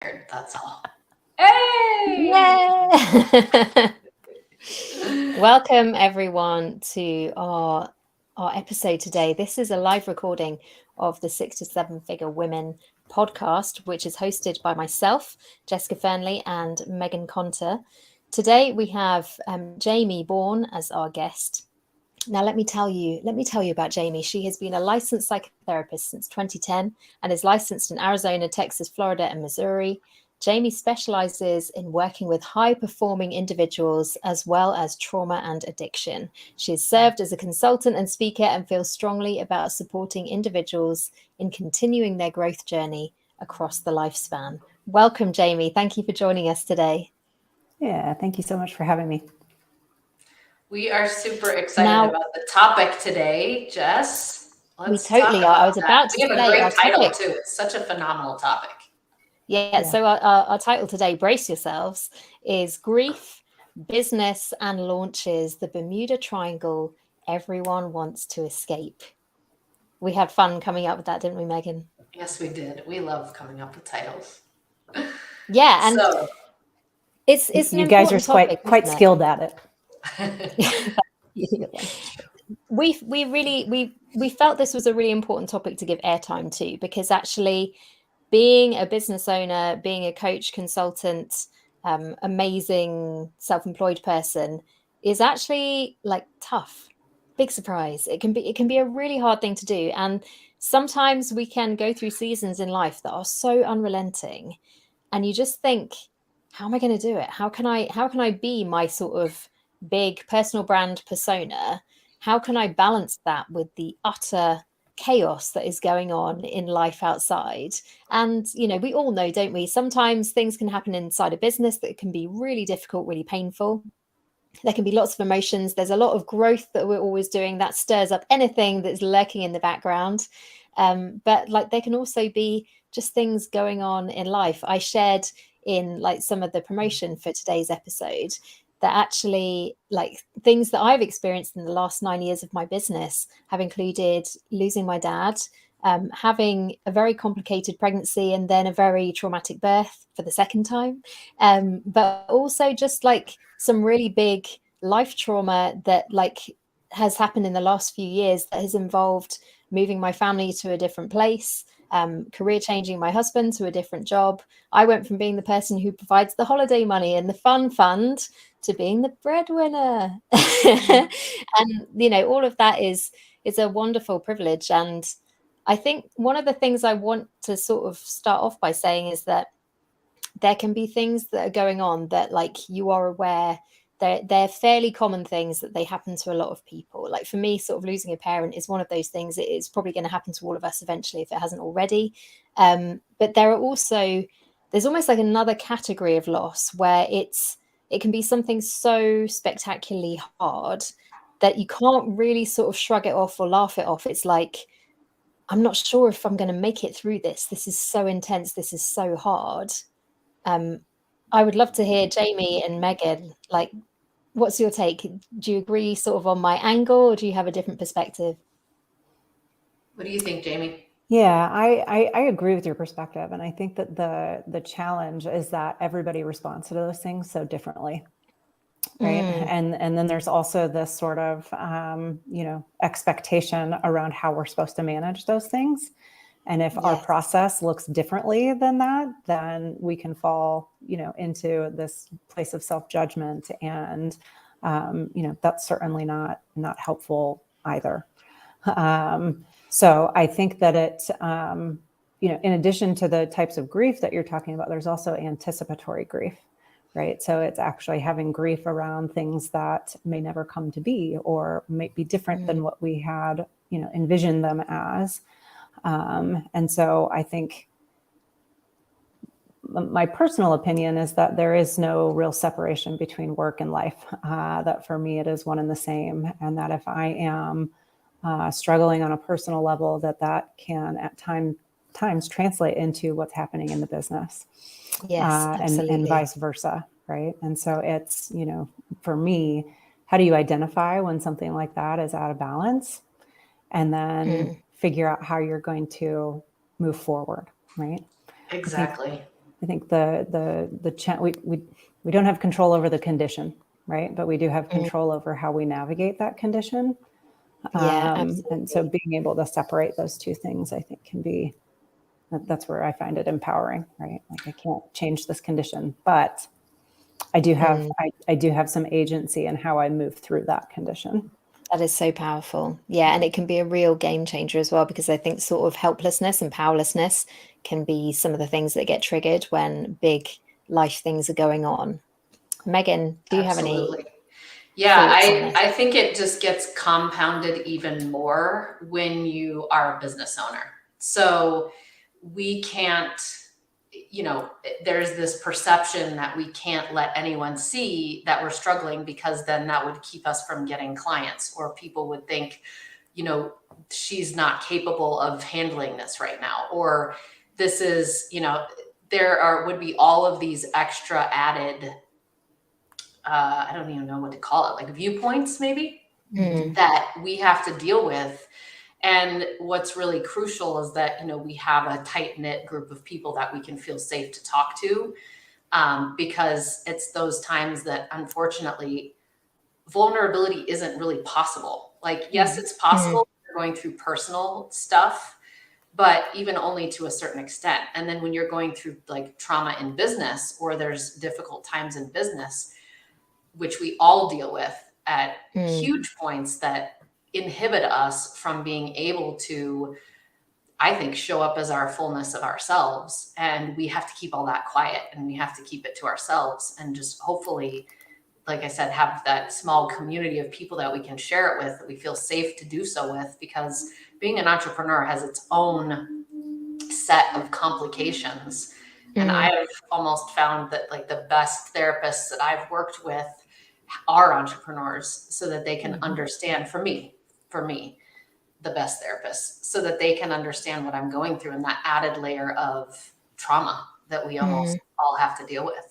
That's all. Hey! Yeah. Welcome everyone to our episode today. This is a live recording of the 6 to 7 Figure Women podcast, which is hosted by myself, Jessica Fernley, and Megan Conter. Today we have Jamie Bourne as our guest. Now, let me tell you about Jamie. She has been a licensed psychotherapist since 2010 and is licensed in Arizona, Texas, Florida, and Missouri. Jamie specializes in working with high-performing individuals as well as trauma and addiction. She has served as a consultant and speaker and feels strongly about supporting individuals in continuing their growth journey across the lifespan. Welcome, Jamie. Thank you for joining us today. Yeah, thank you so much for having me. We are super excited about the topic today, Jess. We totally are. I was about to say, we have a great title too. It's such a phenomenal topic. Yeah. So our title today, brace yourselves, is Grief, Business and Launches, the Bermuda Triangle Everyone Wants to Escape. We had fun coming up with that, didn't we, Megan? Yes, we did. We love coming up with titles. Yeah, and so, it's you guys are topic, quite skilled at it. We felt this was a really important topic to give airtime to, because actually being a business owner, being a coach, consultant, amazing self-employed person is actually like tough. Big surprise. It can be a really hard thing to do. And sometimes we can go through seasons in life that are so unrelenting. And you just think, how am I going to do it? How can I be my sort of big personal brand persona? How can I balance that with the utter chaos that is going on in life outside? And we all know, don't we, sometimes things can happen inside a business that can be really difficult, really painful. There can be lots of emotions. There's a lot of growth that we're always doing that stirs up anything that's lurking in the background. But like there can also be just things going on in life. I shared in like some of the promotion for today's episode that actually like things that I've experienced in the last 9 years of my business have included losing my dad, having a very complicated pregnancy and then a very traumatic birth for the second time, but also just like some really big life trauma that like has happened in the last few years that has involved moving my family to a different place, career changing my husband to a different job. I went from being the person who provides the holiday money and the fun fund to being the breadwinner. And all of that is a wonderful privilege. And I think one of the things I want to sort of start off by saying is that there can be things that are going on that like you are aware they're fairly common things, that they happen to a lot of people. Like for me, sort of losing a parent is one of those things. It is probably going to happen to all of us eventually if it hasn't already. But there's almost like another category of loss where it can be something so spectacularly hard that you can't really sort of shrug it off or laugh it off. It's like, I'm not sure if I'm going to make it through this. This is so intense. This is so hard. I would love to hear Jamie and Megan, like, what's your take? Do you agree sort of on my angle, or do you have a different perspective? What do you think, Jamie? Yeah, I agree with your perspective. And I think that the challenge is that everybody responds to those things so differently. Right. And then there's also this sort of, expectation around how we're supposed to manage those things. And if our process looks differently than that, then we can fall, into this place of self-judgment. And, that's certainly not helpful either. So I think that it, in addition to the types of grief that you're talking about, there's also anticipatory grief, right? So it's actually having grief around things that may never come to be or may be different than what we had, envisioned them as. And so I think my personal opinion is that there is no real separation between work and life, that for me, it is one and the same. And that if I am struggling on a personal level, that can at times translate into what's happening in the business. Yes, absolutely. And vice versa. Right. And so it's, for me, how do you identify when something like that is out of balance, and then figure out how you're going to move forward. Right. Exactly. I think we don't have control over the condition, right? But we do have control over how we navigate that condition. Yeah, and so being able to separate those two things, I think that's where I find it empowering, right? Like I can't change this condition, but I do have some agency in how I move through that condition. That is so powerful. Yeah. And it can be a real game changer as well, because I think sort of helplessness and powerlessness can be some of the things that get triggered when big life things are going on. Megan, do you have any Absolutely. Yeah, thoughts on this? I think it just gets compounded even more when you are a business owner. So we can't, there's this perception that we can't let anyone see that we're struggling, because then that would keep us from getting clients, or people would think, she's not capable of handling this right now, or this is, would be all of these extra added, I don't even know what to call it, like viewpoints maybe, that we have to deal with. And what's really crucial is that, we have a tight knit group of people that we can feel safe to talk to, because it's those times that unfortunately vulnerability isn't really possible. Like, yes, it's possible if you're going through personal stuff, but even only to a certain extent. And then when you're going through like trauma in business, or there's difficult times in business, which we all deal with at huge points, that inhibit us from being able to, I think, show up as our fullness of ourselves. And we have to keep all that quiet, and we have to keep it to ourselves, and just hopefully, like I said, have that small community of people that we can share it with, that we feel safe to do so with, because being an entrepreneur has its own set of complications. And I've almost found that like the best therapists that I've worked with are entrepreneurs, so that they can understand, for me, the best therapists, so that they can understand what I'm going through, and that added layer of trauma that we almost all have to deal with.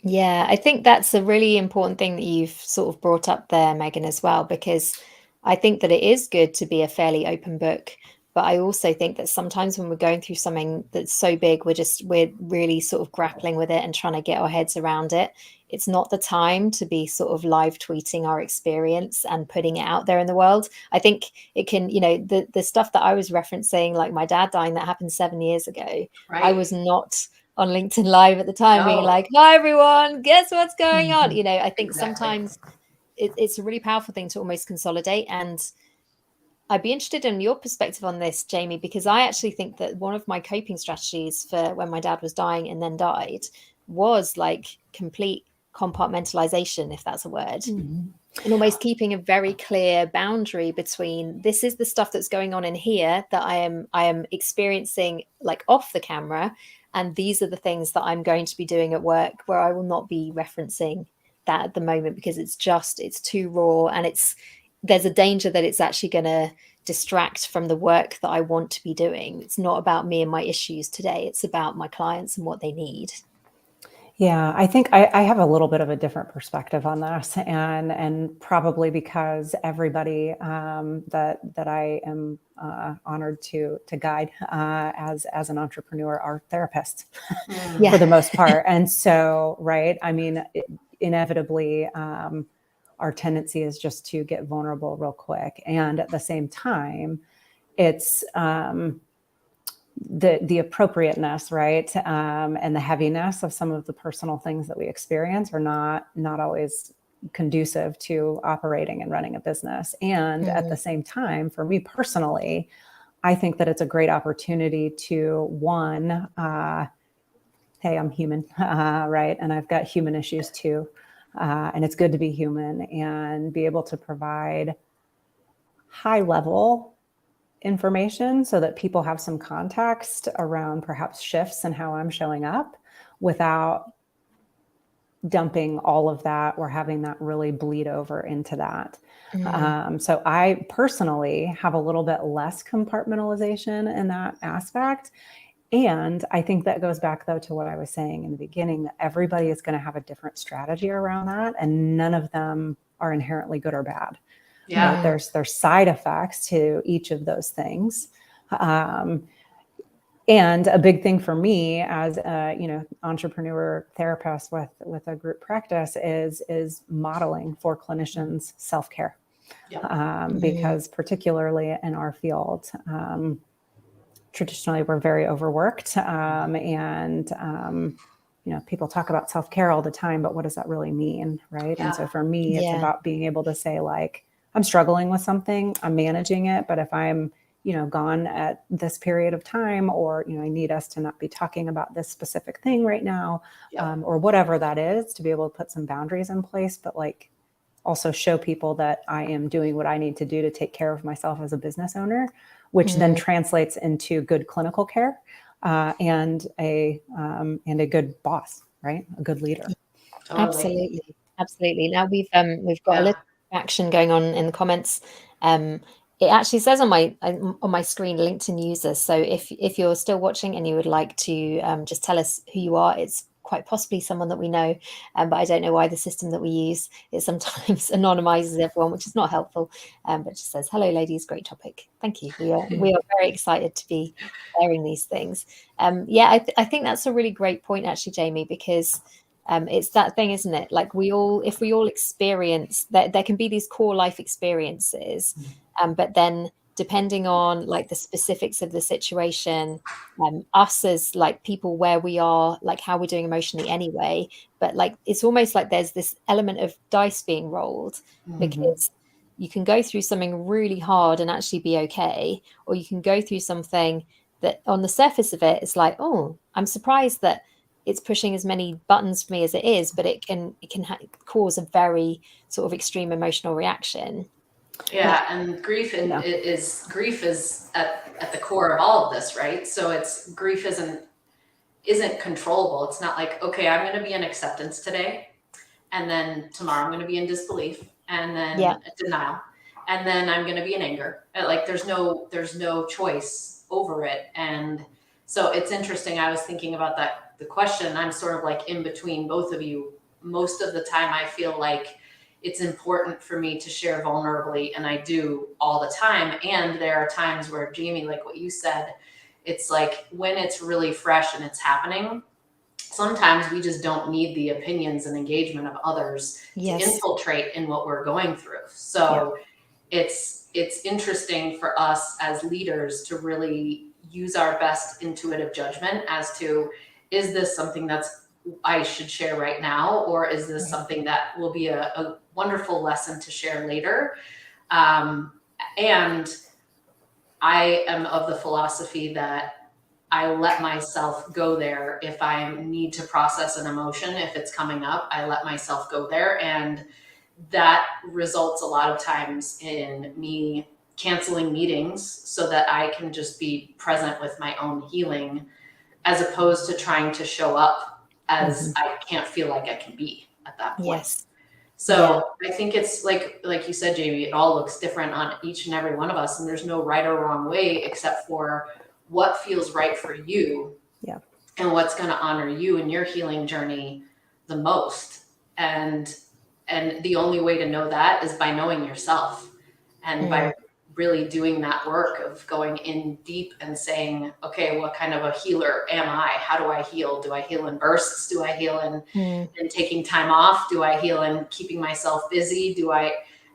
Yeah, I think that's a really important thing that you've sort of brought up there, Megan, as well, because I think that it is good to be a fairly open book. But I also think that sometimes when we're going through something that's so big, we're really sort of grappling with it and trying to get our heads around it. It's not the time to be sort of live tweeting our experience and putting it out there in the world. I think it can, the stuff that I was referencing, like my dad dying, that happened 7 years ago. Right. I was not on LinkedIn Live at the time being like, hi everyone, guess what's going on? I think sometimes it's a really powerful thing to almost consolidate. And I'd be interested in your perspective on this, Jamie, because I actually think that one of my coping strategies for when my dad was dying and then died was like complete compartmentalization, if that's a word. And almost keeping a very clear boundary between, this is the stuff that's going on in here that I am experiencing like off the camera, and these are the things that I'm going to be doing at work, where I will not be referencing that at the moment, because it's too raw, and there's a danger that it's actually going to distract from the work that I want to be doing. It's not about me and my issues today. It's about my clients and what they need. Yeah, I think I have a little bit of a different perspective on this, and probably because everybody that I am honored to guide as an entrepreneur are therapists for the most part, and so right. I mean, inevitably, our tendency is just to get vulnerable real quick, and at the same time, it's the appropriateness, right, and the heaviness of some of the personal things that we experience are not always conducive to operating and running a business. And at the same time, for me personally, I think that it's a great opportunity to, one, hey, I'm human, right, and I've got human issues too, and it's good to be human and be able to provide high level information so that people have some context around perhaps shifts in how I'm showing up, without dumping all of that or having that really bleed over into that. So I personally have a little bit less compartmentalization in that aspect. And I think that goes back, though, to what I was saying in the beginning, that everybody is going to have a different strategy around that, and none of them are inherently good or bad. Yeah. Right? There's side effects to each of those things. And a big thing for me as a, entrepreneur therapist with a group practice is modeling for clinicians self-care. Because particularly in our field, traditionally we're very overworked, and people talk about self-care all the time, but what does that really mean, right? And so for me, it's about being able to say, like, I'm struggling with something, I'm managing it, but if I'm gone at this period of time, or I need us to not be talking about this specific thing right now, or whatever that is, to be able to put some boundaries in place, but like also show people that I am doing what I need to do to take care of myself as a business owner, which then translates into good clinical care, and a good boss, right? A good leader. Totally. Absolutely. Now we've got a little action going on in the comments. It actually says on my screen LinkedIn users. So if you're still watching and you would like to just tell us who you are, it's quite possibly someone that we know, but I don't know why the system that we use, it sometimes anonymizes everyone, which is not helpful, but just says, hello ladies, great topic, thank you. We are very excited to be sharing these things. I think that's a really great point actually, Jamie, because it's that thing, isn't it? Like if we all experience that, there can be these core life experiences, but then depending on like the specifics of the situation, us as like people, where we are, like how we're doing emotionally anyway, but like it's almost like there's this element of dice being rolled, because you can go through something really hard and actually be okay, or you can go through something that on the surface of it, it's like, oh, I'm surprised that it's pushing as many buttons for me as it is, but it can cause a very sort of extreme emotional reaction. And grief is at the core of all of this, right? So grief isn't controllable. It's not like, okay, I'm going to be in acceptance today, and then tomorrow I'm going to be in disbelief, and then denial, and then I'm going to be in anger. Like there's no choice over it. And so it's interesting. I was thinking about the question. I'm sort of like in between both of you. Most of the time I feel like it's important for me to share vulnerably, and I do all the time. And there are times where, Jamie, like what you said, it's like when it's really fresh and it's happening, sometimes we just don't need the opinions and engagement of others to infiltrate in what we're going through. So it's interesting for us as leaders to really use our best intuitive judgment as to, is this something I should share right now, or is this something that will be a wonderful lesson to share later? And I am of the philosophy that I let myself go there. If I need to process an emotion, if it's coming up, I let myself go there. And that results a lot of times in me canceling meetings so that I can just be present with my own healing, as opposed to trying to show up as I can't feel like I can be at that point. So I think it's like you said, Jamie, it all looks different on each and every one of us, and there's no right or wrong way except for what feels right for you, and what's going to honor you in your healing journey the most. And the only way to know that is by knowing yourself, and by really doing that work of going in deep and saying, okay, what kind of a healer am I? How do I heal? Do I heal in bursts? Do I heal in taking time off? Do I heal in keeping myself busy?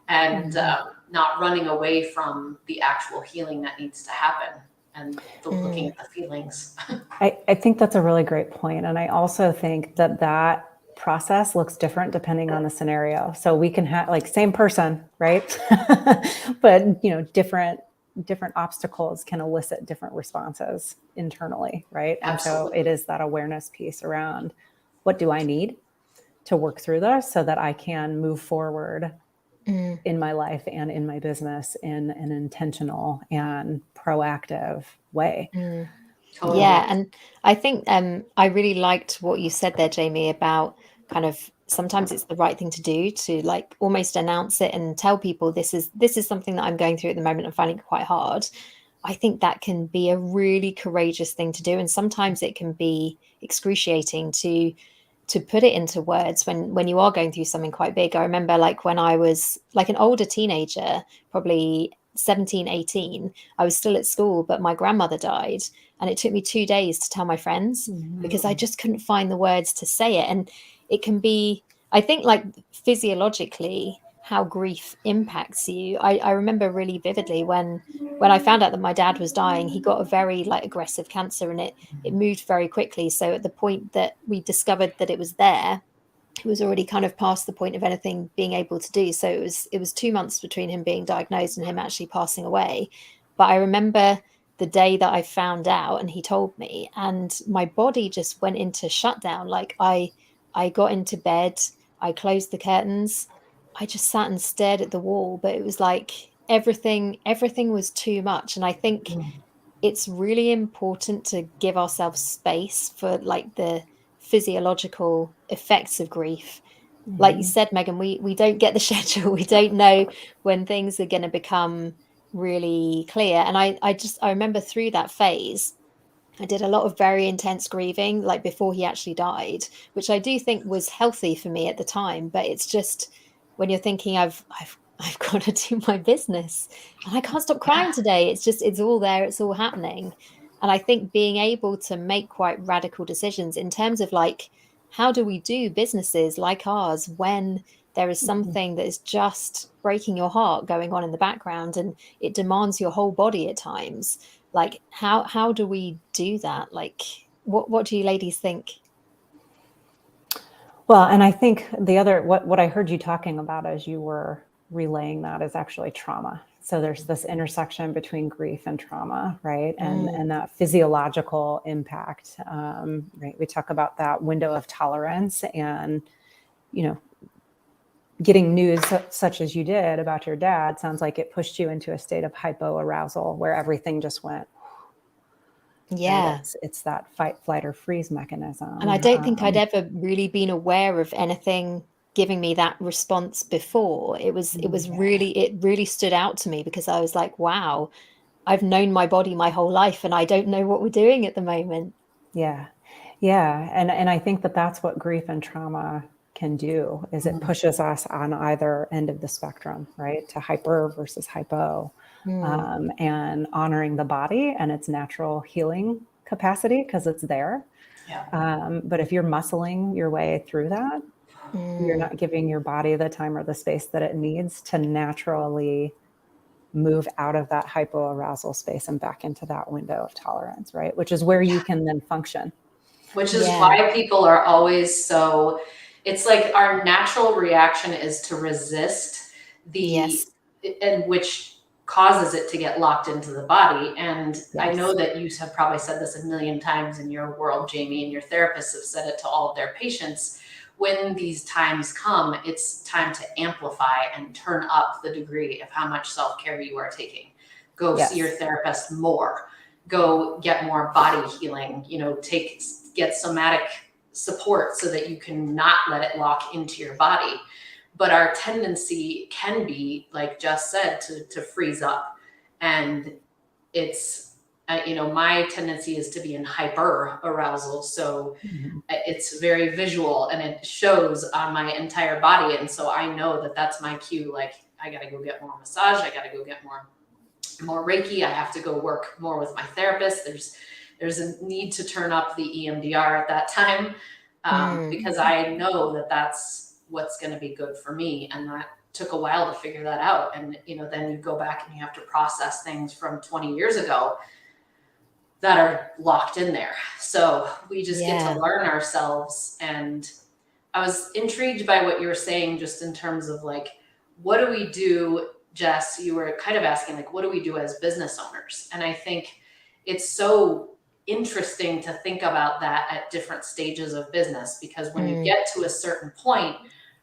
Not running away from the actual healing that needs to happen, and looking at the feelings. I think that's a really great point. And I also think that process looks different depending on the scenario. So we can have like same person, right? But different obstacles can elicit different responses internally, right? Absolutely. And so it is that awareness piece around, what do I need to work through this so that I can move forward in my life and in my business in an intentional and proactive way. Totally. Yeah, and I think I really liked what you said there, Jamie, about kind of sometimes it's the right thing to do, to like almost announce it and tell people this is something that I'm going through at the moment and finding it quite hard. I think that can be a really courageous thing to do, and sometimes it can be excruciating to put it into words when you are going through something quite big. I remember like when I was like an older teenager, probably 17, 18, I was still at school, but my grandmother died. And it took me 2 days to tell my friends because I just couldn't find the words to say it. And it can be, I think, like physiologically, how grief impacts you. I remember really vividly when I found out that my dad was dying. He got a very like aggressive cancer, and it moved very quickly. So at the point that we discovered that it was there, it was already kind of past the point of anything being able to do. So it was 2 months between him being diagnosed and him actually passing away. But I remember the day that I found out and he told me, and my body just went into shutdown. Like I got into bed, I closed the curtains, I just sat and stared at the wall. But it was like everything was too much. And I think it's really important to give ourselves space for like the physiological effects of grief. Like you said, Megan, we don't get the schedule. We don't know when things are going to become really clear. And I remember through that phase, I did a lot of very intense grieving, like before he actually died, which I do think was healthy for me at the time. But it's just when you're thinking, I've got to do my business and I can't stop crying today. It's all there. It's all happening. And I think being able to make quite radical decisions in terms of like, how do we do businesses like ours when there is something that is just breaking your heart going on in the background and it demands your whole body at times? Like how do we do that? Like what do you ladies think? Well, and I think the other, what I heard you talking about as you were relaying that is actually trauma. So there's this intersection between grief and trauma, right? And that physiological impact, right? We talk about that window of tolerance, and, you know, getting news such as you did about your dad sounds like it pushed you into a state of hypoarousal where everything just went. Yeah. Right? It's that fight, flight, or freeze mechanism. And I don't think I'd ever really been aware of anything giving me that response before. It really stood out to me because I was like, wow, I've known my body my whole life and I don't know what we're doing at the moment. Yeah. Yeah. And I think that that's what grief and trauma can do, is it pushes us on either end of the spectrum, right? To hyper versus hypo, and honoring the body and its natural healing capacity because it's there. Yeah. But if you're muscling your way through that, you're not giving your body the time or the space that it needs to naturally move out of that hypoarousal space and back into that window of tolerance, right? Which is where you can then function. Which is why people are always so, it's like our natural reaction is to resist and which causes it to get locked into the body. And I know that you have probably said this a million times in your world, Jamie, and your therapists have said it to all of their patients. When these times come, it's time to amplify and turn up the degree of how much self-care you are taking. Go see your therapist more. Go get more body healing, get somatic support so that you can not let it lock into your body. But our tendency can be, like Jess said, to freeze up. And it's, my tendency is to be in hyper arousal. So it's very visual and it shows on my entire body. And so I know that that's my cue. Like, I got to go get more massage. I got to go get more Reiki. I have to go work more with my therapist. There's a need to turn up the EMDR at that time, because I know that that's what's going to be good for me. And that took a while to figure that out. And, then you go back and you have to process things from 20 years ago that are locked in there. So we just get to learn ourselves. And I was intrigued by what you were saying, just in terms of like, what do we do? Jess, you were kind of asking, like, what do we do as business owners? And I think it's so interesting to think about that at different stages of business, because when you get to a certain point,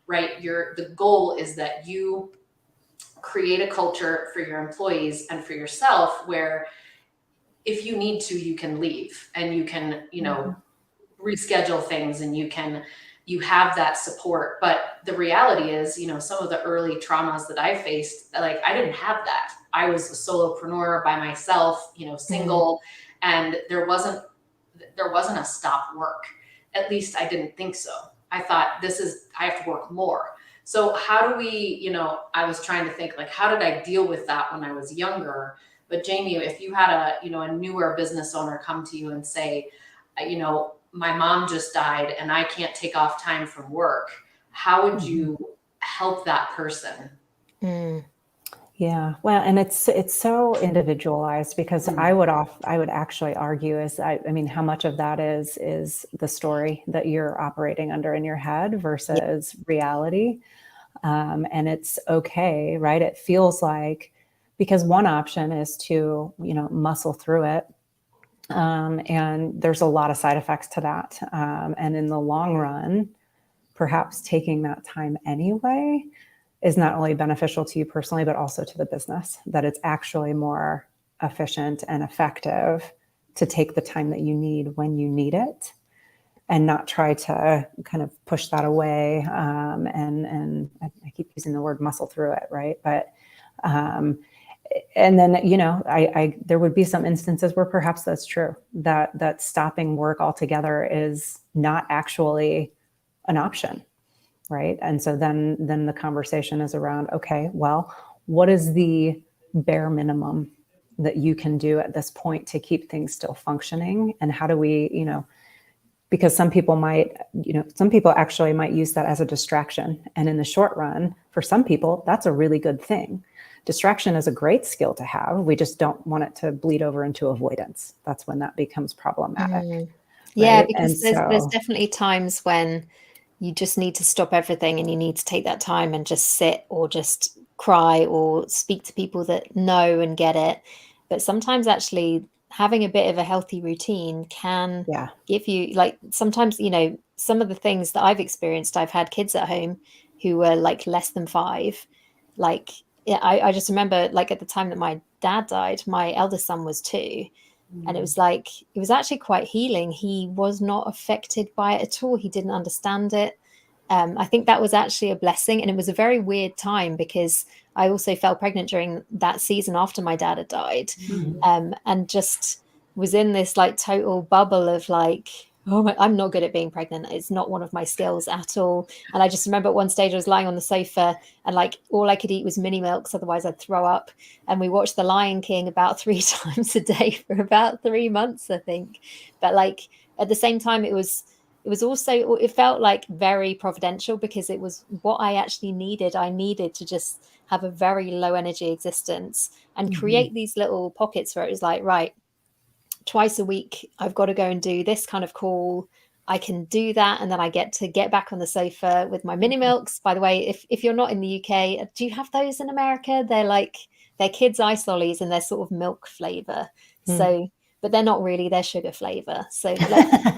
right, the goal is that you create a culture for your employees and for yourself where if you need to, you can leave and you can, reschedule things and you have that support. But the reality is, some of the early traumas that I faced, like, I didn't have that. I was a solopreneur by myself, single, and there wasn't a stop work. At least I didn't think so. I thought I have to work more. So how do we, I was trying to think, like, how did I deal with that when I was younger? But Jamie, if you had a newer business owner come to you and say, my mom just died and I can't take off time from work, how would you help that person? Yeah, well, and it's so individualized, because I would actually argue I mean, how much of that is the story that you're operating under in your head versus reality. And it's okay, right? It feels like, because one option is to, muscle through it. And there's a lot of side effects to that. And in the long run, perhaps taking that time anyway is not only beneficial to you personally, but also to the business, that it's actually more efficient and effective to take the time that you need when you need it, and not try to kind of push that away. And I keep using the word muscle through it, right? But, and then, there would be some instances where perhaps that's true, that stopping work altogether is not actually an option. Right. And so then the conversation is around, okay, well, what is the bare minimum that you can do at this point to keep things still functioning? And how do we, because some people actually might use that as a distraction. And in the short run, for some people, that's a really good thing. Distraction is a great skill to have. We just don't want it to bleed over into avoidance. That's when that becomes problematic. Yeah, Right? because there's definitely times when you just need to stop everything and you need to take that time and just sit or just cry or speak to people that know and get it. But sometimes actually having a bit of a healthy routine can give you, like, sometimes, some of the things that I've experienced, I've had kids at home who were like less than 5. Like, yeah, I just remember, like, at the time that my dad died, my eldest son was 2. And it was actually quite healing. He was not affected by it at all. He didn't understand it. I think that was actually a blessing. And it was a very weird time because I also fell pregnant during that season after my dad had died. And just was in this like total bubble of like, I'm not good at being pregnant. It's not one of my skills at all. And I just remember at one stage I was lying on the sofa and like all I could eat was mini milks, otherwise I'd throw up. And we watched The Lion King about 3 times a day for about 3 months, I think. But like at the same time, it felt like very providential because it was what I actually needed. I needed to just have a very low energy existence and create these little pockets where it was like, right, twice a week, I've got to go and do this kind of call. I can do that. And then I get to get back on the sofa with my mini milks. By the way, if you're not in the UK, do you have those in America? They're kids' ice lollies and they're sort of milk flavor. So, but they're not really, they're sugar flavor. So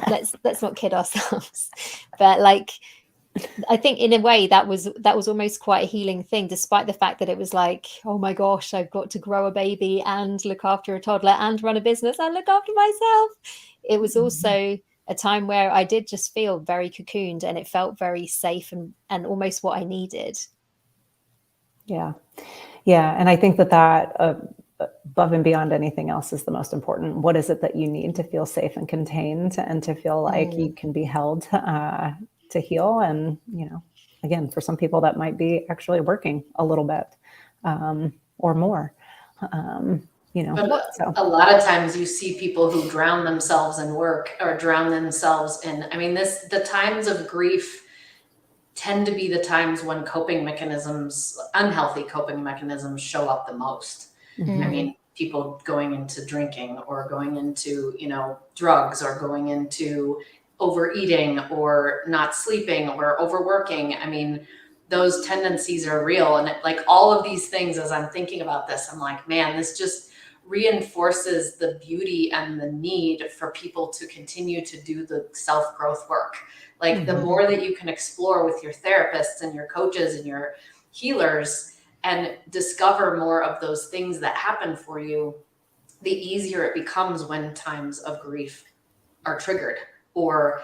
let's not kid ourselves. But like, I think in a way that was almost quite a healing thing, despite the fact that it was like, oh my gosh, I've got to grow a baby and look after a toddler and run a business and look after myself. It was also a time where I did just feel very cocooned and it felt very safe and almost what I needed. Yeah. And I think that above and beyond anything else is the most important. What is it that you need to feel safe and contained and to feel like you can be held to heal? And, again, for some people that might be actually working a little bit or more. But a lot of times you see people who drown themselves in work or drown themselves in, the times of grief tend to be the times when unhealthy coping mechanisms show up the most. People going into drinking or going into, drugs or going into overeating or not sleeping or overworking. Those tendencies are real. And like all of these things, as I'm thinking about this, I'm like, man, this just reinforces the beauty and the need for people to continue to do the self-growth work. Like the more that you can explore with your therapists and your coaches and your healers and discover more of those things that happen for you, the easier it becomes when times of grief are triggered or,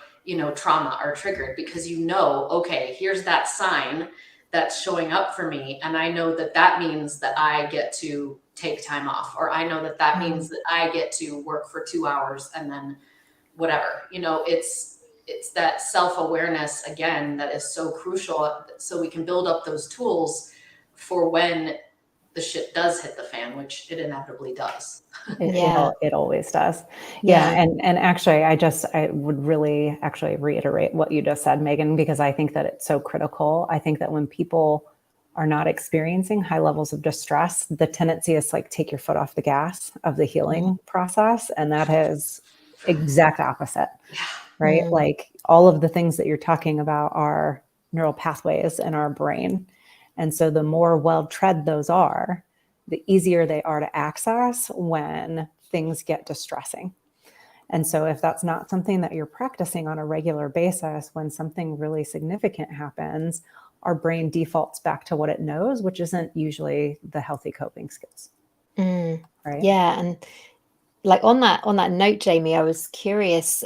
trauma are triggered, because okay, here's that sign that's showing up for me. And I know that means that I get to take time off, or I know that means that I get to work for 2 hours and then whatever, it's that self-awareness again that is so crucial, so we can build up those tools for when the shit does hit the fan, which it inevitably does. It always does. Yeah. And actually, I would really actually reiterate what you just said, Megan, because I think that it's so critical. I think that when people are not experiencing high levels of distress, the tendency is to like take your foot off the gas of the healing process. And that is exact opposite, right? Like all of the things that you're talking about are neural pathways in our brain. And so the more well-tread those are, the easier they are to access when things get distressing. And so if that's not something that you're practicing on a regular basis, when something really significant happens, our brain defaults back to what it knows, which isn't usually the healthy coping skills. Right? Yeah. And like on that note, Jamie, I was curious,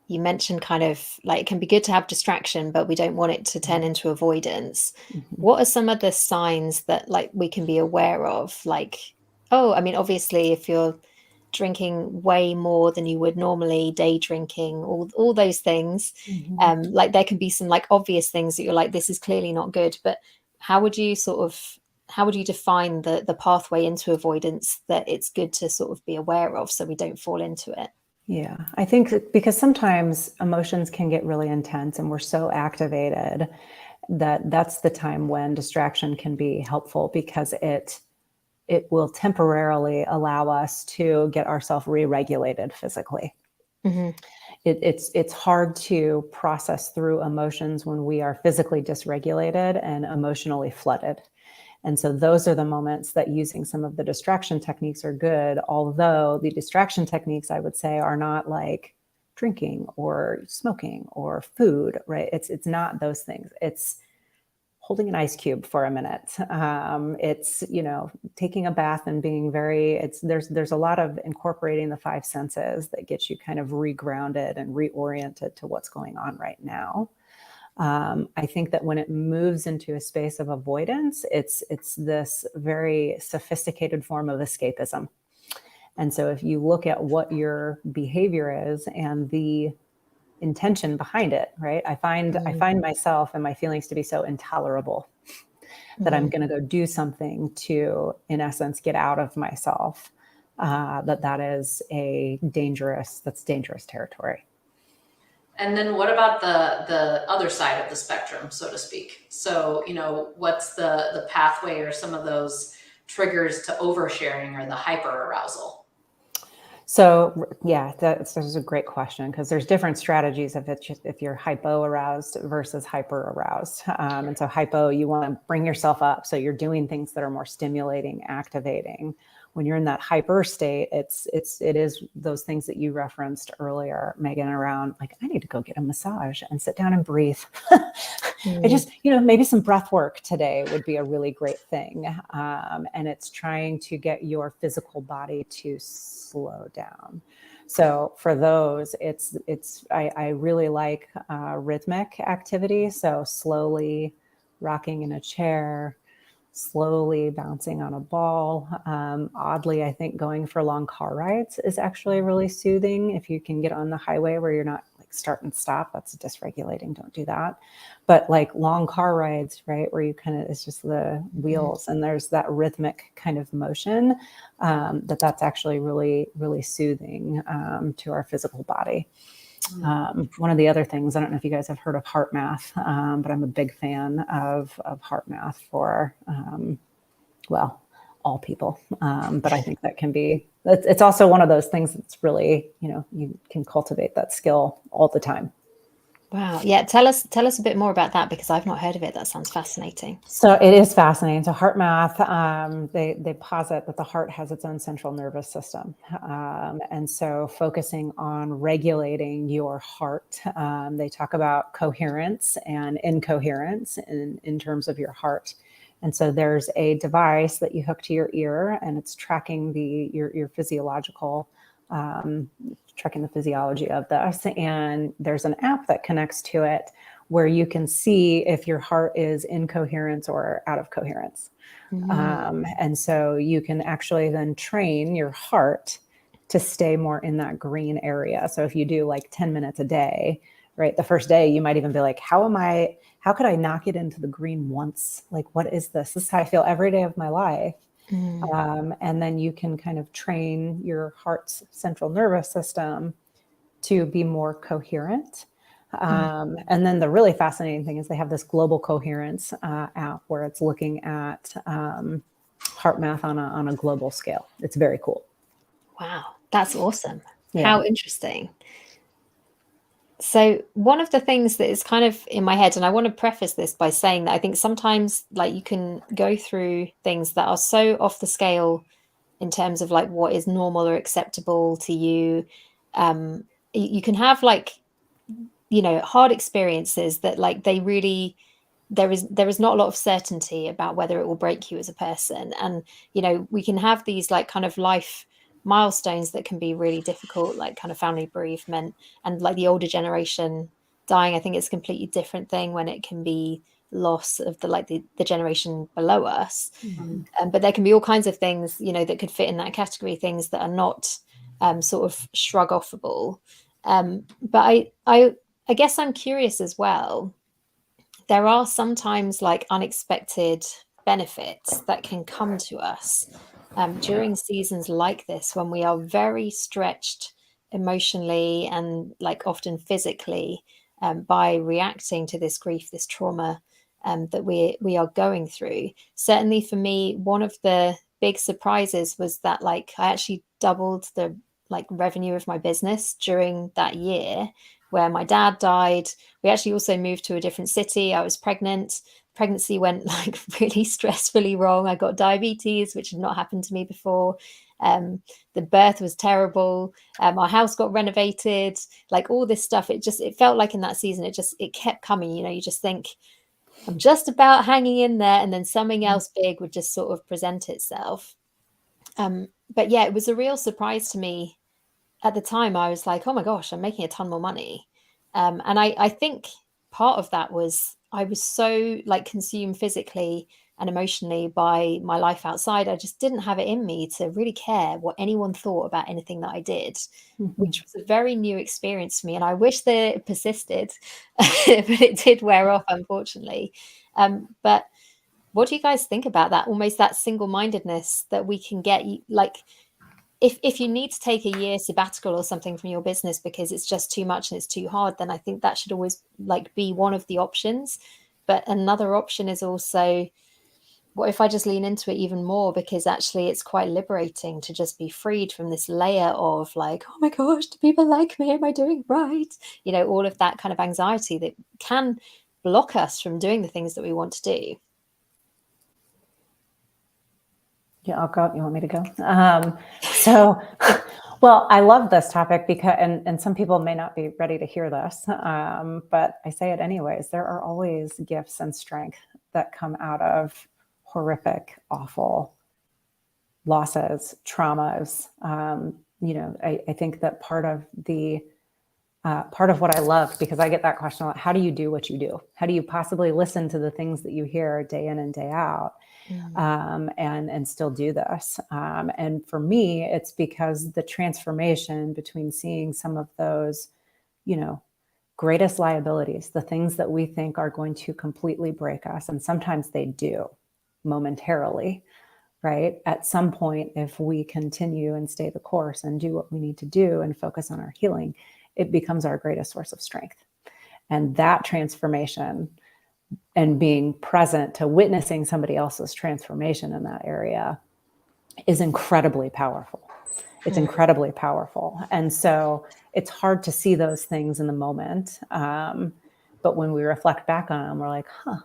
you mentioned kind of like it can be good to have distraction, but we don't want it to turn into avoidance. What are some of the signs that like we can be aware of? Like, oh, I mean, obviously if you're drinking way more than you would normally, day drinking, all those things, like there can be some like obvious things that you're like, this is clearly not good. But how would you define the pathway into avoidance that it's good to sort of be aware of so we don't fall into it? Yeah, I think because sometimes emotions can get really intense and we're so activated that that's the time when distraction can be helpful, because it will temporarily allow us to get ourselves re-regulated physically. It's hard to process through emotions when we are physically dysregulated and emotionally flooded. And so those are the moments that using some of the distraction techniques are good, although the distraction techniques, I would say, are not like drinking or smoking or food, right? It's not those things. It's holding an ice cube for a minute. It's, taking a bath and being there's a lot of incorporating the five senses that gets you kind of regrounded and reoriented to what's going on right now. I think that when it moves into a space of avoidance, it's this very sophisticated form of escapism. And so if you look at what your behavior is and the intention behind it, right? I find myself and my feelings to be so intolerable that I'm going to go do something to, in essence, get out of myself. That is dangerous territory. And then what about the other side of the spectrum, so to speak? So, what's the pathway or some of those triggers to oversharing or the hyperarousal? So yeah, that's a great question, because there's different strategies if you're hypo-aroused versus hyper-aroused. And so hypo, you want to bring yourself up. So you're doing things that are more stimulating, activating. When you're in that hyper state, it is those things that you referenced earlier, Megan, around like, I need to go get a massage and sit down and breathe. I just, maybe some breath work today would be a really great thing. And it's trying to get your physical body to slow down. So for those, I really like rhythmic activity. So slowly rocking in a chair, slowly bouncing on a ball. Oddly, I think going for long car rides is actually really soothing. If you can get on the highway where you're not like start and stop, that's dysregulating. Don't do that. But like long car rides, right, where you kind of, it's just the wheels and there's that rhythmic kind of motion, that's actually really, really soothing to our physical body. One of the other things, I don't know if you guys have heard of heart math, but I'm a big fan of heart math for, all people. But I think that it's also one of those things that's really, you can cultivate that skill all the time. Wow. Yeah. Tell us a bit more about that, because I've not heard of it. That sounds fascinating. So it is fascinating. So heart math, they posit that the heart has its own central nervous system. And so focusing on regulating your heart, they talk about coherence and incoherence in terms of your heart. And so there's a device that you hook to your ear, and it's tracking your physiological tracking the physiology of this. And there's an app that connects to it where you can see if your heart is in coherence or out of coherence. And so you can actually then train your heart to stay more in that green area. So if you do like 10 minutes a day, right, the first day you might even be like, how am I how could I knock it into the green once? Like, what is this? This is how I feel every day of my life. And then you can kind of train your heart's central nervous system to be more coherent. And then the really fascinating thing is they have this global coherence app where it's looking at heart math on a global scale. It's very cool. Wow, that's awesome. Yeah. How interesting. So one of the things that is kind of in my head, and I want to preface this by saying that I think sometimes like you can go through things that are so off the scale in terms of like what is normal or acceptable to you. You can have like, you know, hard experiences that like they really, there is not a lot of certainty about whether it will break you as a person. And, you know, we can have these like kind of life milestones that can be really difficult, like kind of family bereavement, and like the older generation dying. I think it's a completely different thing when it can be loss of the generation below us. But there can be all kinds of things, you know, that could fit in that category, things that are not sort of shrug offable. But I guess I'm curious as well. There are sometimes like unexpected benefits that can come to us during seasons like this when we are very stretched emotionally and like often physically by reacting to this grief, this trauma that we are going through. Certainly for me, one of the big surprises was that like I actually doubled the like revenue of my business during that year where my dad died. We actually also moved to a different city. I was pregnant. Pregnancy went like really stressfully wrong. I got diabetes, which had not happened to me before. The birth was terrible. Our house got renovated, like all this stuff. It felt like in that season, it kept coming. You know, you just think, I'm just about hanging in there. And then something else big would just sort of present itself. But yeah, it was a real surprise to me. At the time, I was like, oh my gosh, I'm making a ton more money. And I think part of that was I was so like consumed physically and emotionally by my life outside. I just didn't have it in me to really care what anyone thought about anything that I did, which was a very new experience for me. And I wish that it persisted, but it did wear off, unfortunately. But what do you guys think about that? Almost that single-mindedness that we can get, like, if you need to take a year sabbatical or something from your business because it's just too much and it's too hard, then I think that should always like be one of the options. But another option is also, what if I just lean into it even more? Because actually it's quite liberating to just be freed from this layer of like, oh my gosh, do people like me? Am I doing right? You know, all of that kind of anxiety that can block us from doing the things that we want to do. Yeah, I'll go. You want me to go? Well, I love this topic because, and some people may not be ready to hear this, but I say it anyways. There are always gifts and strength that come out of horrific, awful losses, traumas. You know, I think that part of what I love, because I get that question a lot, how do you do what you do? How do you possibly listen to the things that you hear day in and day out? And still do this. And for me, it's because the transformation between seeing some of those, you know, greatest liabilities, the things that we think are going to completely break us, and sometimes they do momentarily, right? At some point, if we continue and stay the course and do what we need to do and focus on our healing, it becomes our greatest source of strength. And that transformation and being present to witnessing somebody else's transformation in that area is incredibly powerful. It's incredibly powerful. And so it's hard to see those things in the moment. But when we reflect back on them, we're like, huh.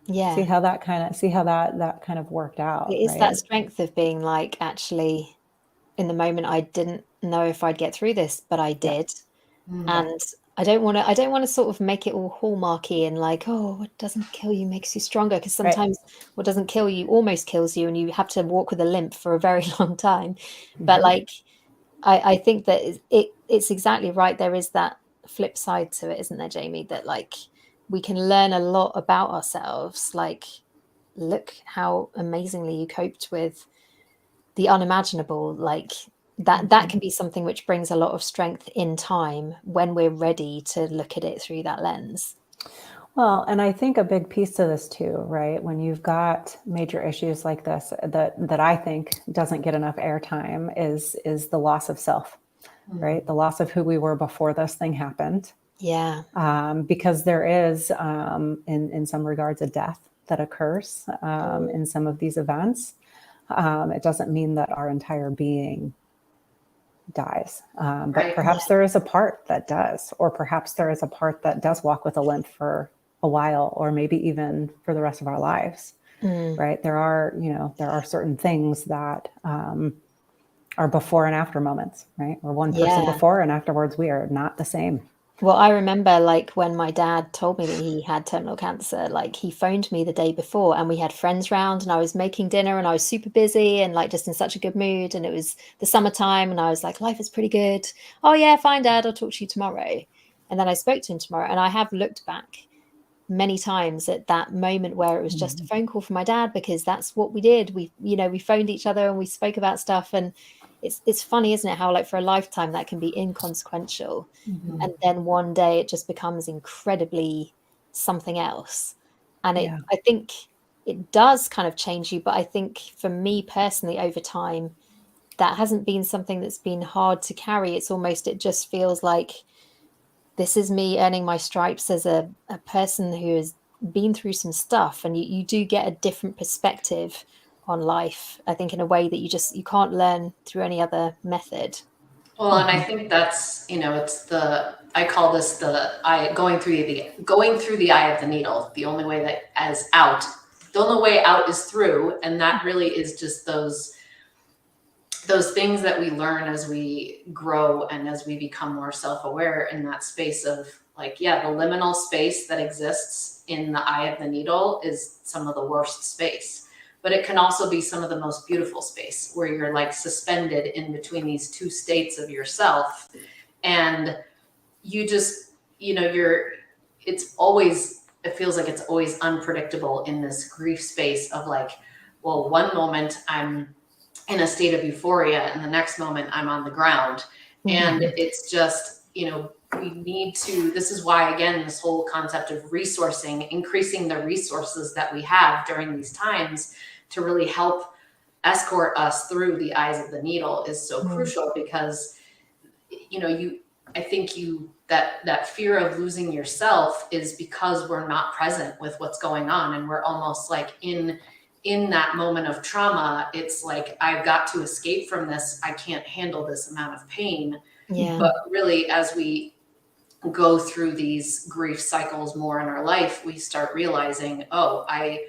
Yeah. See how that kind of worked out. It is right? that strength of being like, actually, in the moment, I didn't know if I'd get through this, but I did. And I don't want to sort of make it all hallmarky and like, oh, what doesn't kill you makes you stronger. Because sometimes what doesn't kill you almost kills you and you have to walk with a limp for a very long time. But like, I think that it's exactly right. There is that flip side to it, isn't there, Jamie? That like, we can learn a lot about ourselves. Like, look how amazingly you coped with the unimaginable. Like, that can be something which brings a lot of strength in time when we're ready to look at it through that lens. Well, and I think a big piece to this too, right? When you've got major issues like this, that I think doesn't get enough airtime is the loss of self, right? The loss of who we were before this thing happened. Yeah. Because there is, in some regards, a death that occurs in some of these events. It doesn't mean that our entire being dies, but Right. perhaps there is a part that does, or perhaps there is a part that does walk with a limp for a while, or maybe even for the rest of our lives. Right? There are certain things that are before and after moments, right? We're one person Yeah. before, and afterwards we are not the same. Well, I remember like when my dad told me that he had terminal cancer, like he phoned me the day before and we had friends round and I was making dinner and I was super busy and like just in such a good mood. And it was the summertime and I was like, life is pretty good. Oh, yeah, fine, Dad. I'll talk to you tomorrow. And then I spoke to him tomorrow and I have looked back many times at that moment where it was just a phone call from my dad, because that's what we did. We phoned each other and we spoke about stuff. And it's funny, isn't it, how like for a lifetime that can be inconsequential. And then one day it just becomes incredibly something else. And Yeah. I think it does kind of change you. But I think for me personally, over time, that hasn't been something that's been hard to carry. It just feels like this is me earning my stripes as a person who has been through some stuff. And you do get a different perspective on life, I think, in a way that you can't learn through any other method. Well, and I think that's, I call this going through the eye of the needle. The only way the only way out is through. And that really is just those things that we learn as we grow and as we become more self-aware in that space of like, yeah, the liminal space that exists in the eye of the needle is some of the worst space, but it can also be some of the most beautiful space where you're like suspended in between these two states of yourself. And you just, it feels like it's always unpredictable in this grief space of like, well, one moment I'm in a state of euphoria and the next moment I'm on the ground. And it's just, this is why, again, this whole concept of resourcing, increasing the resources that we have during these times to really help escort us through the eyes of the needle is so crucial, because, I think that fear of losing yourself is because we're not present with what's going on. And we're almost like in that moment of trauma, it's like, I've got to escape from this. I can't handle this amount of pain. Yeah. But really, as we go through these grief cycles more in our life, we start realizing, oh, I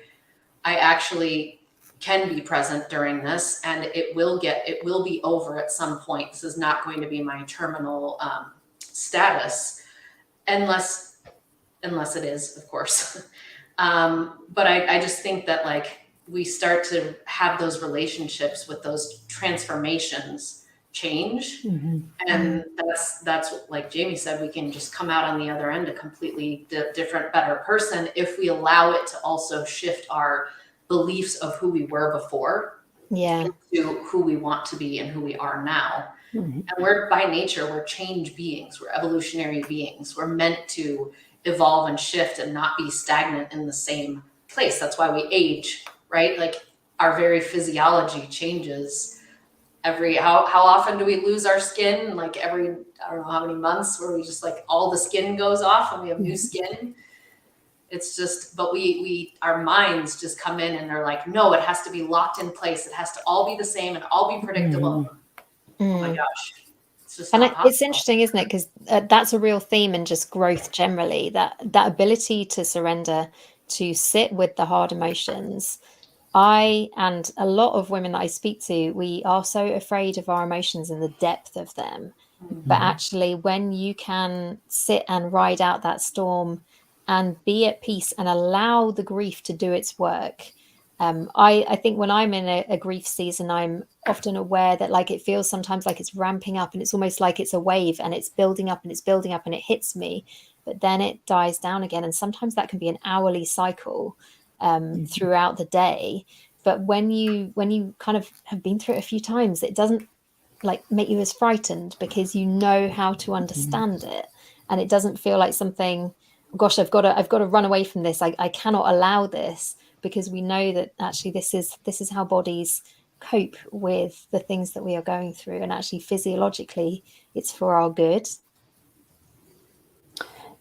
actually can be present during this, and it will be over at some point. This is not going to be my terminal status, unless it is, of course. But I just think that like we start to have those relationships with those transformations change. And that's like Jamie said, we can just come out on the other end a completely different, better person if we allow it to also shift our beliefs of who we were before into who we want to be and who we are now. And we're by nature, we're change beings, we're evolutionary beings. We're meant to evolve and shift and not be stagnant in the same place. That's why we age, right? Like our very physiology changes how often do we lose our skin? Like every, I don't know how many months, where we just like all the skin goes off and we have new skin. It's just, but our minds just come in and they're like, no, it has to be locked in place. It has to all be the same and all be predictable. Oh my gosh. It's just not possible. It's interesting, isn't it? Because that's a real theme in just growth generally, that ability to surrender, to sit with the hard emotions. I and a lot of women that I speak to, we are so afraid of our emotions and the depth of them. But actually, when you can sit and ride out that storm and be at peace and allow the grief to do its work. I think when I'm in a grief season, I'm often aware that like it feels sometimes like it's ramping up and it's almost like it's a wave and it's building up and it's building up and it hits me, but then it dies down again. And sometimes that can be an hourly cycle throughout the day. But when you kind of have been through it a few times, it doesn't like make you as frightened because you know how to understand it, and it doesn't feel like something gosh, I've got to run away from this. I cannot allow this, because we know that actually this is how bodies cope with the things that we are going through, and actually physiologically it's for our good.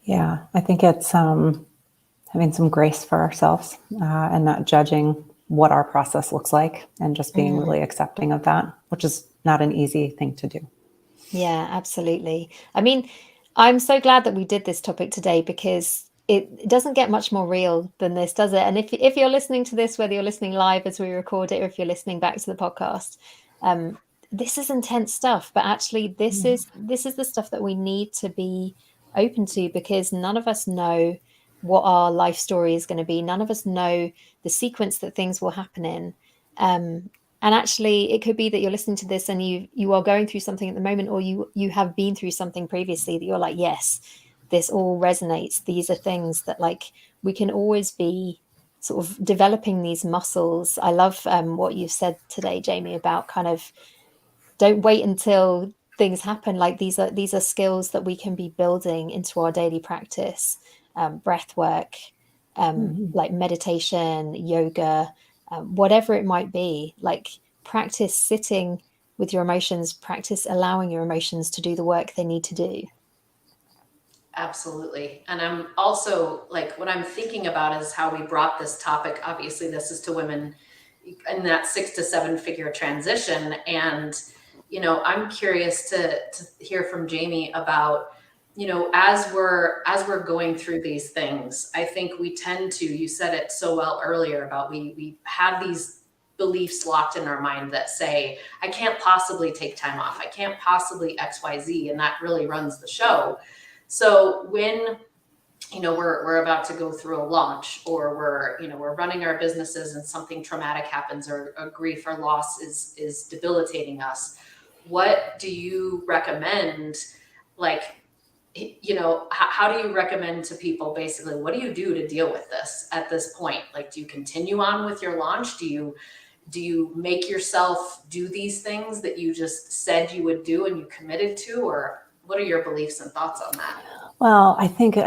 Yeah, I think it's having some grace for ourselves, and not judging what our process looks like, and just being really accepting of that, which is not an easy thing to do. Yeah, absolutely. I mean, I'm so glad that we did this topic today, because it doesn't get much more real than this, does it? And if you're listening to this, whether you're listening live as we record it, or if you're listening back to the podcast, this is intense stuff. But actually, this is the stuff that we need to be open to, because none of us know what our life story is going to be. None of us know the sequence that things will happen in. And actually, it could be that you're listening to this and you are going through something at the moment, or you have been through something previously that you're like, yes, this all resonates. These are things that, like, we can always be sort of developing these muscles. I love what you said today, Jamie, about kind of don't wait until things happen. Like, these are skills that we can be building into our daily practice, breath work, like meditation, yoga, whatever it might be. Like, practice sitting with your emotions, practice allowing your emotions to do the work they need to do. Absolutely. And I'm also, like, what I'm thinking about is how we brought this topic. Obviously, this is to women in that 6 to 7 figure transition. And, I'm curious to hear from Jamie about, as we're going through these things, I think we tend to, you said it so well earlier about we have these beliefs locked in our mind that say, I can't possibly take time off. I can't possibly XYZ. And that really runs the show. So when, we're about to go through a launch, or we're running our businesses and something traumatic happens, or a grief or loss is debilitating us, what do you recommend? Like, how do you recommend to people, basically, what do you do to deal with this at this point? Like, do you continue on with your launch? Do you make yourself do these things that you just said you would do and you committed to, or what are your beliefs and thoughts on that? Well, I think, this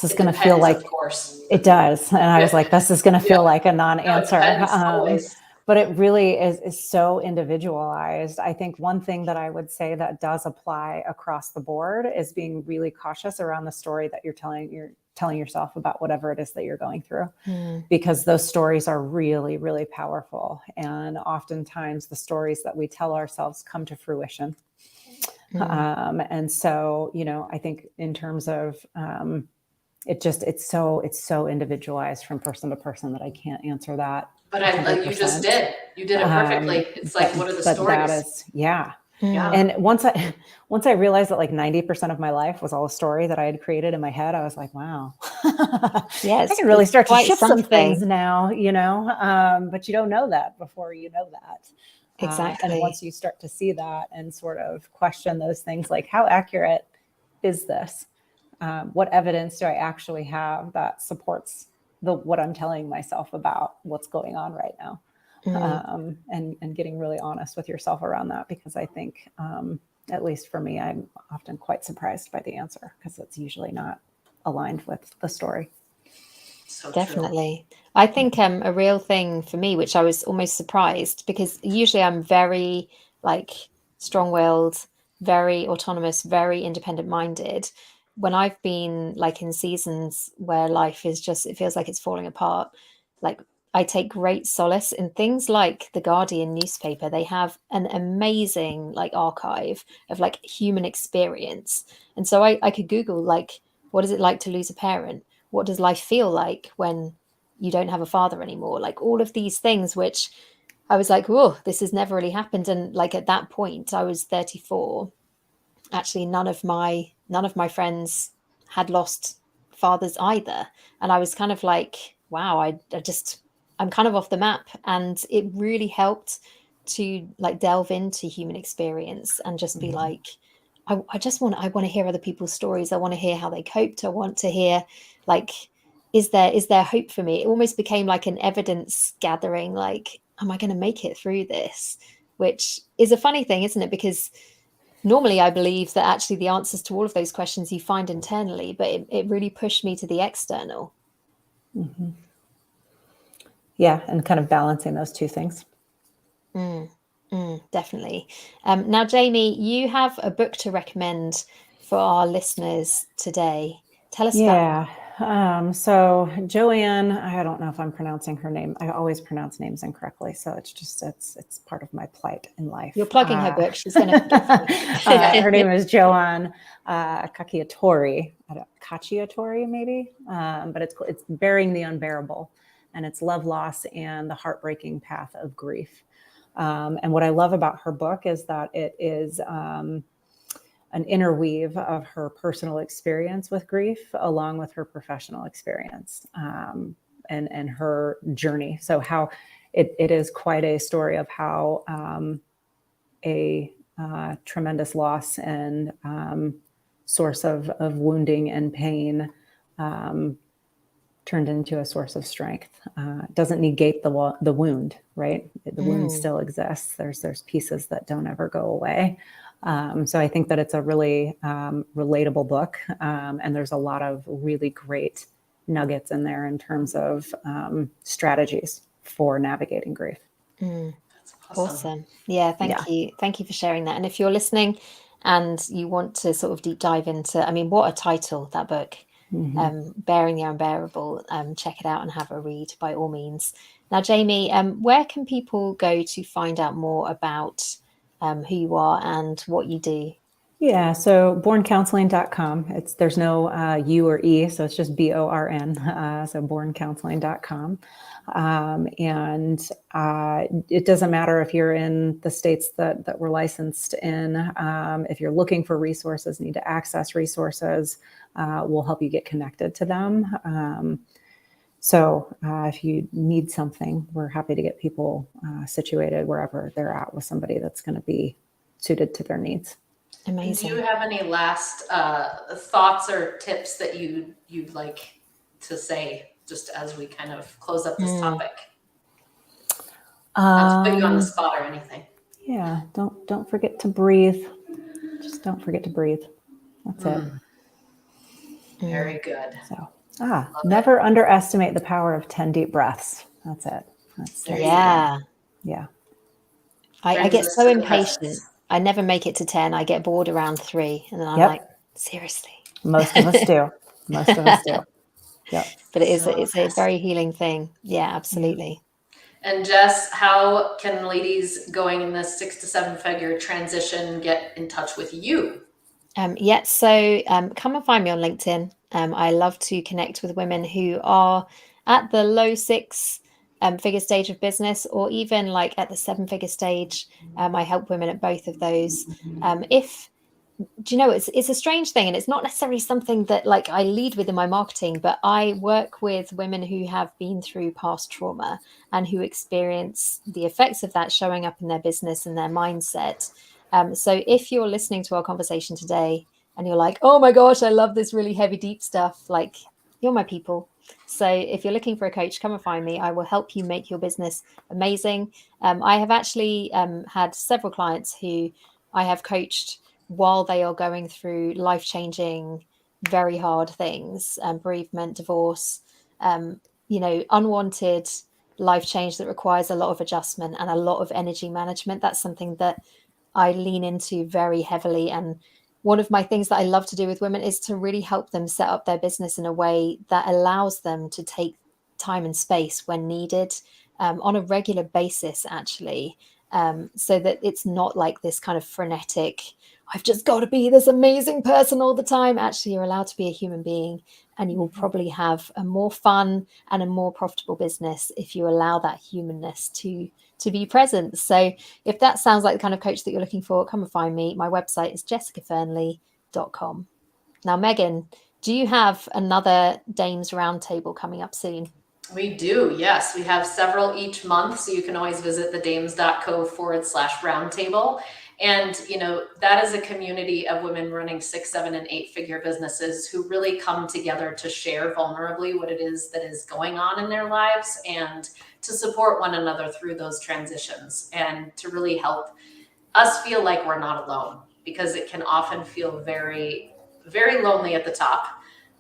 is going to feel like, of course, it does. And I was like, this is going to feel like a non-answer. Always. But it really is so individualized. I think one thing that I would say that does apply across the board is being really cautious around the story that you're telling yourself about whatever it is that you're going through, because those stories are really, really powerful. And oftentimes the stories that we tell ourselves come to fruition. And so, I think in terms of, it's so individualized from person to person that I can't answer that. But you just did. You did it perfectly. It's like, what are the stories? That is, yeah. Yeah. And once I realized that like 90% of my life was all a story that I had created in my head, I was like, wow, Yes, I can really start to shift some something. things now, but you don't know that before you know that. Exactly. And once you start to see that and sort of question those things, like, how accurate is this? What evidence do I actually have that supports what I'm telling myself about what's going on right now? And getting really honest with yourself around that, because I think, at least for me, I'm often quite surprised by the answer, because it's usually not aligned with the story. So definitely. True. I think a real thing for me, which I was almost surprised, because usually I'm very like strong-willed, very autonomous, very independent-minded. When I've been like in seasons where life is just, it feels like it's falling apart, like I take great solace in things like the Guardian newspaper. They have an amazing like archive of like human experience. And so I could Google, like, what is it like to lose a parent? What does life feel like when you don't have a father anymore? Like all of these things, which I was like, whoa, this has never really happened. And like at that point, I was 34. Actually, none of my friends had lost fathers either. And I was kind of like, wow, I'm kind of off the map. And it really helped to like delve into human experience and just be like, I want to hear other people's stories. I want to hear how they coped. I want to hear, like, is there hope for me? It almost became like an evidence gathering, like, am I going to make it through this? Which is a funny thing, isn't it? Because normally I believe that actually the answers to all of those questions you find internally, but it really pushed me to the external. Mm-hmm. Yeah, and kind of balancing those two things. Definitely. Now, Jamie, you have a book to recommend for our listeners today. Tell us about that. So Joanne, I don't know if I'm pronouncing her name. I always pronounce names incorrectly. So it's part of my plight in life. You're plugging her book. She's going to forgive you. Her name is Joanne Cacciatore, maybe. But it's Bearing the Unbearable, and it's love, loss, and the heartbreaking path of grief. And what I love about her book is that it is an interweave of her personal experience with grief along with her professional experience and her journey. So how it is quite a story of how a tremendous loss and source of wounding and pain turned into a source of strength. Doesn't negate the wound, right? The wound still exists. There's pieces that don't ever go away. So I think that it's a really relatable book, and there's a lot of really great nuggets in there in terms of strategies for navigating grief. That's awesome. Yeah, thank you. Thank you for sharing that. And if you're listening and you want to sort of deep dive into, I mean, what a title, that book. Bearing the Unbearable. Check it out and have a read by all means. Now, Jamie, where can people go to find out more about who you are and what you do? Yeah, so borncounseling.com. There's no U or E, so it's just BORN. So borncounseling.com. And it doesn't matter if you're in the states that we're licensed in. If you're looking for resources, need to access resources, we'll help you get connected to them. So if you need something, we're happy to get people situated wherever they're at with somebody that's going to be suited to their needs. Amazing. Do you have any last thoughts or tips that you'd like to say just as we kind of close up this topic? Not to put you on the spot or anything. Yeah, don't forget to breathe. Just don't forget to breathe. That's it. Very good. So never underestimate the power of 10 deep breaths. That's it. Yeah. I get so impatient. I never make it to 10. I get bored around 3, and then I'm like, seriously. Most of us do. Most of us do. Yep. But it's a very healing thing. Yeah, absolutely. And Jess, how can ladies going in this 6 to 7 figure transition get in touch with you? So come and find me on LinkedIn. I love to connect with women who are at the low 6 figure stage of business, or even like at the 7 figure stage. I help women at both of those. It's a strange thing, and it's not necessarily something that like I lead with in my marketing, but I work with women who have been through past trauma and who experience the effects of that showing up in their business and their mindset. So if you're listening to our conversation today and you're like, oh my gosh, I love this really heavy, deep stuff, like, you're my people. So if you're looking for a coach, come and find me. I will help you make your business amazing. I have actually had several clients who I have coached while they are going through life-changing, very hard things, bereavement, divorce, unwanted life change that requires a lot of adjustment and a lot of energy management. That's something that I lean into very heavily. And one of my things that I love to do with women is to really help them set up their business in a way that allows them to take time and space when needed, on a regular basis, actually, so that it's not like this kind of frenetic, I've just got to be this amazing person all the time. Actually, you're allowed to be a human being, and you will probably have a more fun and a more profitable business if you allow that humanness to be present. So if that sounds like the kind of coach that you're looking for, come and find me. My website is jessicafernley.com. Now, Megan, do you have another Dames Roundtable coming up soon? We do, yes. We have several each month, so you can always visit thedames.co/roundtable. And, that is a community of women running 6, 7, and 8 figure businesses who really come together to share vulnerably what it is that is going on in their lives and to support one another through those transitions and to really help us feel like we're not alone. because it can often feel very, very lonely at the top,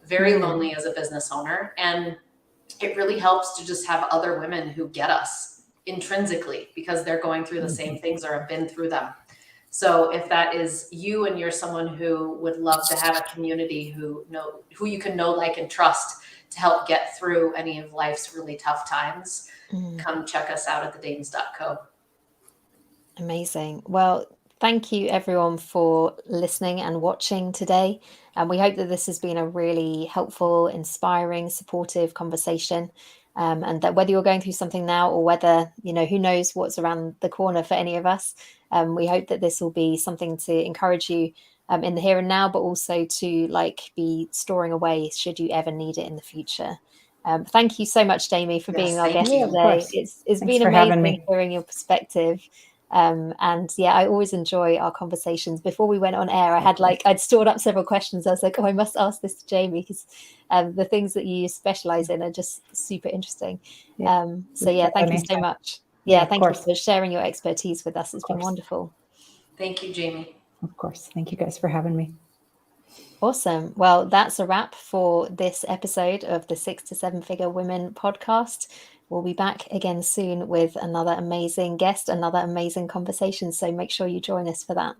very lonely as a business owner. And it really helps to just have other women who get us intrinsically because they're going through the same things or have been through them. So if that is you and you're someone who would love to have a community who you can know, like, and trust to help get through any of life's really tough times, come check us out at thedanes.co. Amazing. Well, thank you everyone for listening and watching today. And we hope that this has been a really helpful, inspiring, supportive conversation. And that whether you're going through something now or whether, who knows what's around the corner for any of us, we hope that this will be something to encourage you in the here and now, but also to be storing away should you ever need it in the future. Thank you so much, Jamie, for being our guest today. It's been amazing hearing your perspective. And yeah, I always enjoy our conversations. Before we went on air, I'd stored up several questions. I was like, oh, I must ask this to Jamie because the things that you specialize in are just super interesting. So yeah, thank you so much. Yeah, thank you for sharing your expertise with us. It's been wonderful. Thank you, Jamie. Of course. Thank you guys for having me. Awesome. Well, that's a wrap for this episode of the 6 to 7 Figure Women podcast. We'll be back again soon with another amazing guest, another amazing conversation. So make sure you join us for that.